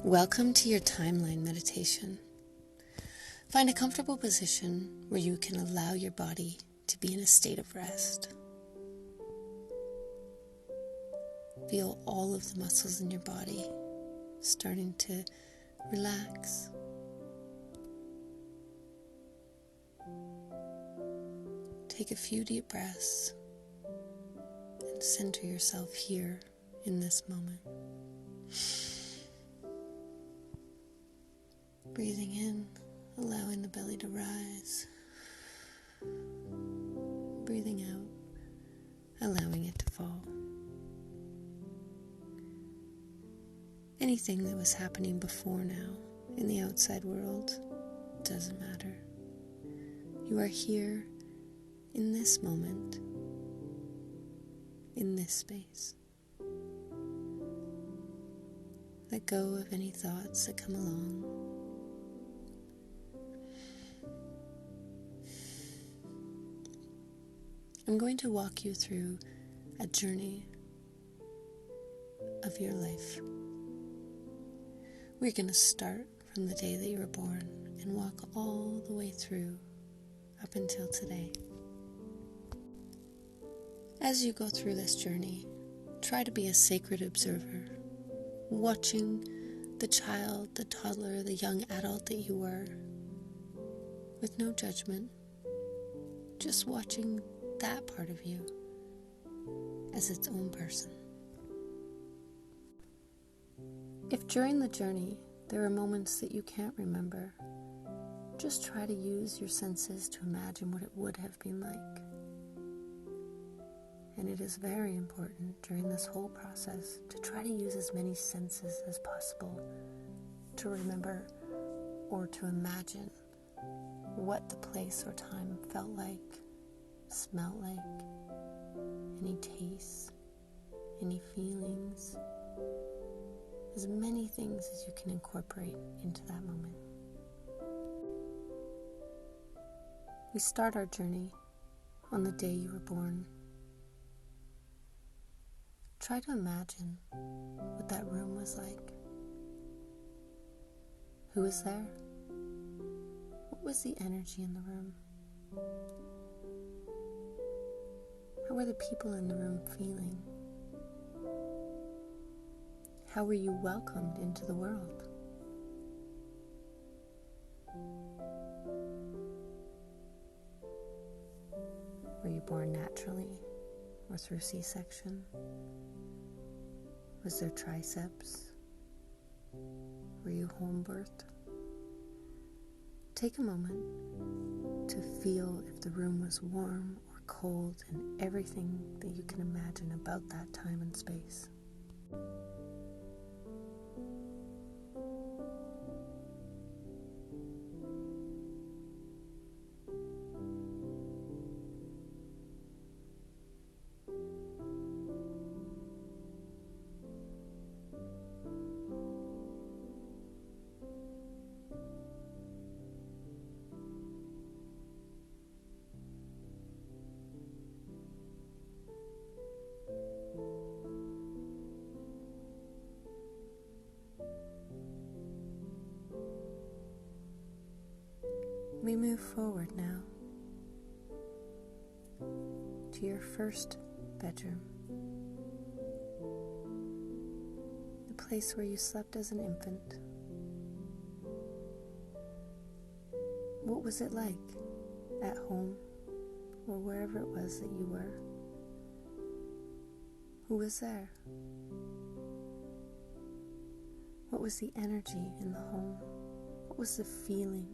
Welcome to your timeline meditation. Find a comfortable position where you can allow your body to be in a state of rest. Feel all of the muscles in your body starting to relax. Take a few deep breaths and center yourself here in this moment. Breathing in, allowing the belly to rise. Breathing out, allowing it to fall. Anything that was happening before now in the outside world doesn't matter. You are here in this moment, in this space. Let go of any thoughts that come along. I'm going to walk you through a journey of your life. We're going to start from the day that you were born and walk all the way through up until today. As you go through this journey, try to be a sacred observer, watching the child, the toddler, the young adult that you were, with no judgment, just watching that part of you as its own person. If during the journey there are moments that you can't remember, just try to use your senses to imagine what it would have been like. And it is very important during this whole process to try to use as many senses as possible to remember or to imagine what the place or time felt like, smelled like, any tastes, any feelings, as many things as you can incorporate into that moment. We start our journey on the day you were born. Try to imagine what that room was like. Who was there? What was the energy in the room? How were the people in the room feeling? How were you welcomed into the world? Were you born naturally or through C-section? Was there triceps? Were you home birthed? Take a moment to feel if the room was warm or cold and everything that you can imagine about that time and space. We move forward now to your first bedroom, the place where you slept as an infant. What was it like at home or wherever it was that you were? Who was there? What was the energy in the home? What was the feeling?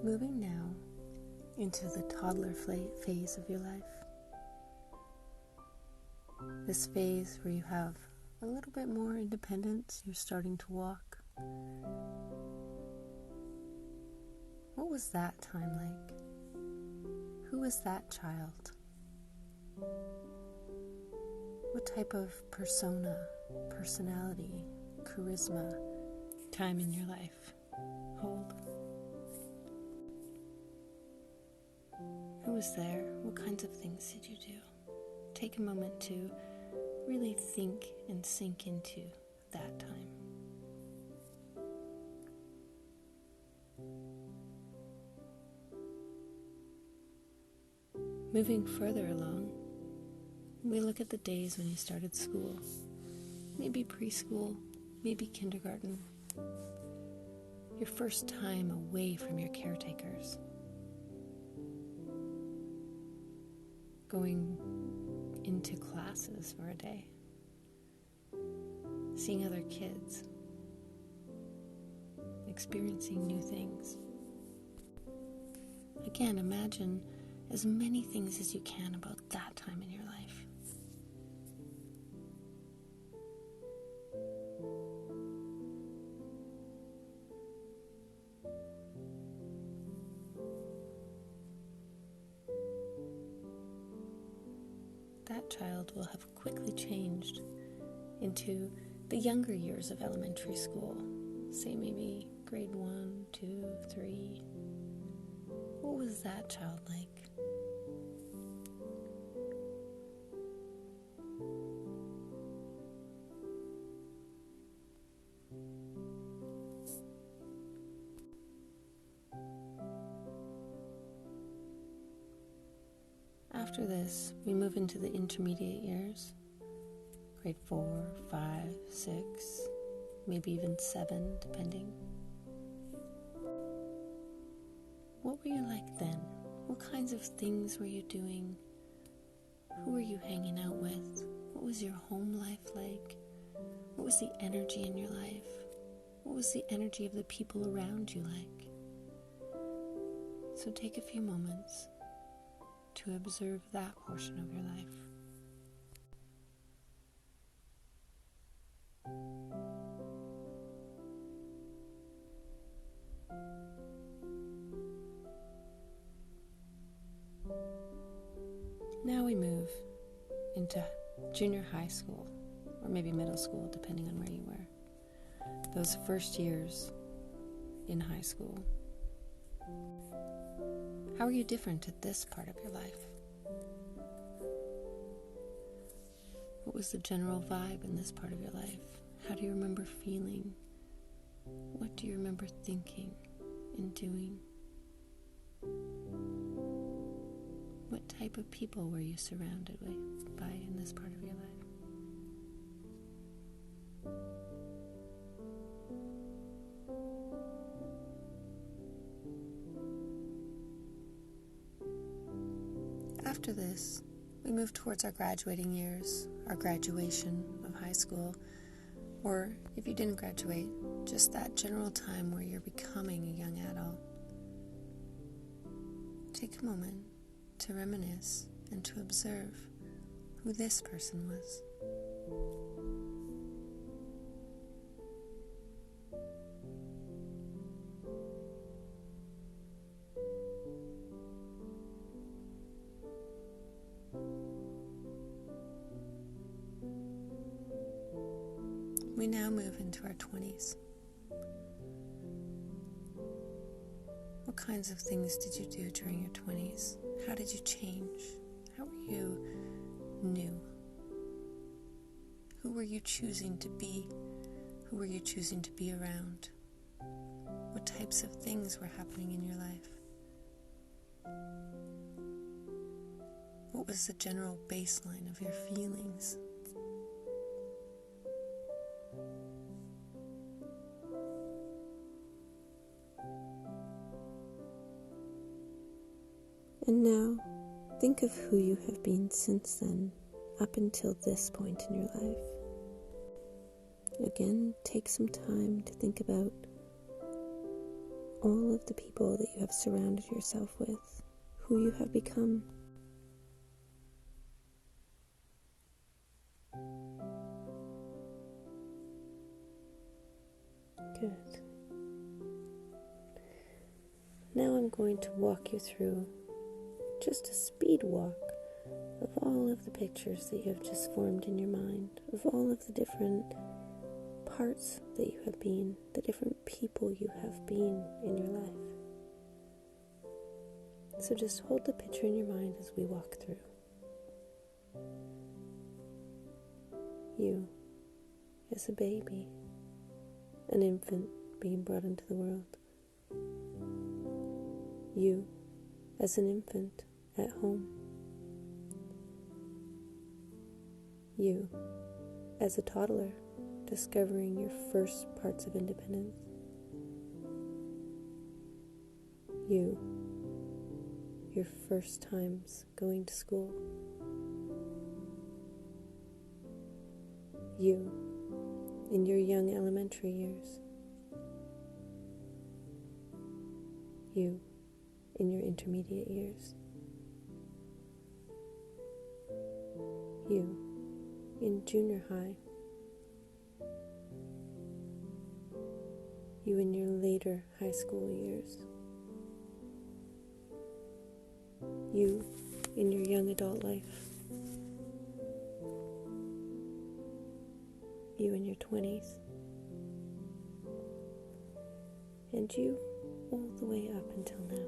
Moving now into the toddler phase of your life. This phase where you have a little bit more independence, you're starting to walk. What was that time like? Who was that child? What type of persona, personality, charisma, time in your life hold? Who was there? What kinds of things did you do? Take a moment to really think and sink into that time. Moving further along, we look at the days when you started school. Maybe preschool, maybe kindergarten. Your first time away from your caretakers. Going into classes for a day. Seeing other kids. Experiencing new things. Again, imagine as many things as you can about that time in your life. That child will have quickly changed into the younger years of elementary school, say maybe grade 1, 2, 3. What was that child like? After this, we move into the intermediate years, grade 4, 5, 6, maybe even 7, depending. What were you like then? What kinds of things were you doing? Who were you hanging out with? What was your home life like? What was the energy in your life? What was the energy of the people around you like? So take a few moments to observe that portion of your life. Now we move into junior high school, or maybe middle school, depending on where you were. Those first years in high school. How are you different at this part of your life? What was the general vibe in this part of your life? How do you remember feeling? What do you remember thinking and doing? What type of people were you surrounded by in this part of your life? After this, we move towards our graduating years, our graduation of high school, or if you didn't graduate, just that general time where you're becoming a young adult. Take a moment to reminisce and to observe who this person was. We now move into our 20s. What kinds of things did you do during your 20s? How did you change? How were you new? Who were you choosing to be? Who were you choosing to be around? What types of things were happening in your life? What was the general baseline of your feelings? And now, think of who you have been since then, up until this point in your life. Again, take some time to think about all of the people that you have surrounded yourself with, who you have become. Good. Now I'm going to walk you through just a speed walk of all of the pictures that you have just formed in your mind, of all of the different parts that you have been, the different people you have been in your life. So just hold the picture in your mind as we walk through. You as a baby, an infant being brought into the world. You as an infant at home. You as a toddler discovering your first parts of independence. You, your first times going to school. You, in your young elementary years. You, in your intermediate years. You, in junior high. You in your later high school years. You in your young adult life. You in your 20s. And you all the way up until now.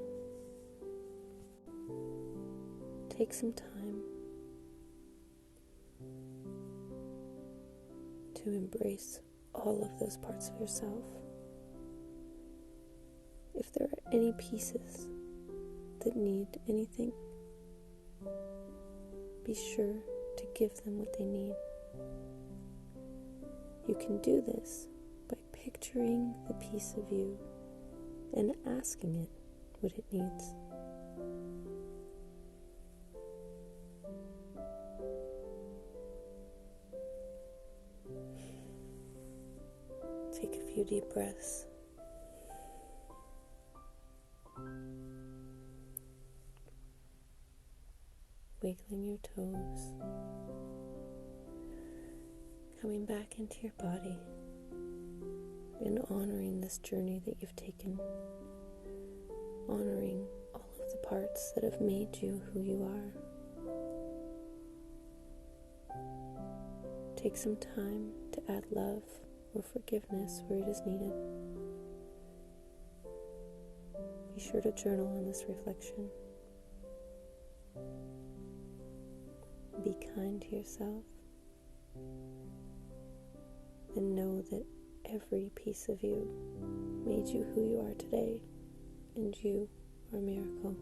Take some time to embrace all of those parts of yourself. If there are any pieces that need anything, be sure to give them what they need. You can do this by picturing the piece of you and asking it what it needs. Take a few deep breaths. Wiggling your toes, coming back into your body and honoring this journey that you've taken, honoring all of the parts that have made you who you are. Take some time to add love or forgiveness where it is needed. Be sure to journal on this reflection. Be kind to yourself and know that every piece of you made you who you are today, and you are a miracle.